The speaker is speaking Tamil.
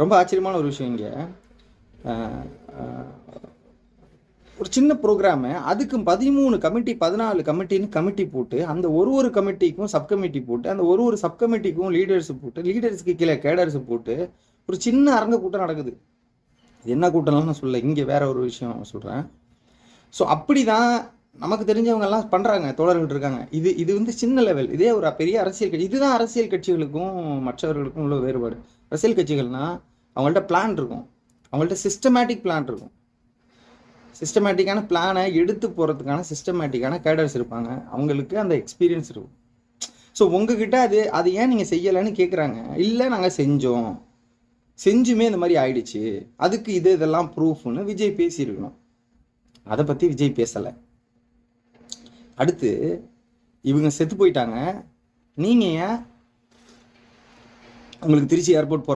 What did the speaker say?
ரொம்ப ஆச்சரியமான ஒரு விஷயம் இங்கே. ஒரு சின்ன ப்ரோக்ராமு, அதுக்கு 13 கமிட்டி 14 கமிட்டின்னு கமிட்டி போட்டு, அந்த ஒரு கமிட்டிக்கும் சப் கமிட்டி போட்டு, அந்த ஒரு சப் கமிட்டிக்கும் லீடர்ஸ் போட்டு, லீடர்ஸ்க்கு கீழே கேடர்ஸ் போட்டு ஒரு சின்ன அரங்க கூட்டம் நடக்குது. இது என்ன கூட்டம்லாம் நான் சொல்ல, இங்கே வேற ஒரு விஷயம் சொல்கிறேன். ஸோ அப்படி தான் நமக்கு தெரிஞ்சவங்கெல்லாம் பண்ணுறாங்க, தோழர்கள் இருக்காங்க. இது வந்து சின்ன லெவல். இதே ஒரு பெரிய அரசியல் கட்சி, இதுதான் அரசியல் கட்சிகளுக்கும் மற்றவர்களுக்கும் உள்ள வேறுபாடு. அரசியல் கட்சிகள்னால் அவங்கள்ட்ட பிளான் இருக்கும், அவங்கள்ட்ட சிஸ்டமேட்டிக் பிளான் இருக்கும். சிஸ்டமேட்டிக்கான பிளானை எடுத்து போகிறதுக்கான சிஸ்டமேட்டிக்கான கேடர்ஸ் இருப்பாங்க, அவங்களுக்கு அந்த எக்ஸ்பீரியன்ஸ் இருக்கும். ஸோ உங்ககிட்ட அது ஏன் நீங்கள் செய்யலைன்னு கேட்குறாங்க. இல்லை, நாங்கள் செஞ்சுமே இந்த மாதிரி ஆயிடுச்சு, அதுக்கு இதெல்லாம் ப்ரூஃப்னு விஜய் பேசியிருக்கணும். அதை பற்றி விஜய் பேசலை. அடுத்து இவங்க செத்து போயிட்டாங்க, நீங்கள் ஏன் உங்களுக்கு திருச்சி ஏர்போர்ட்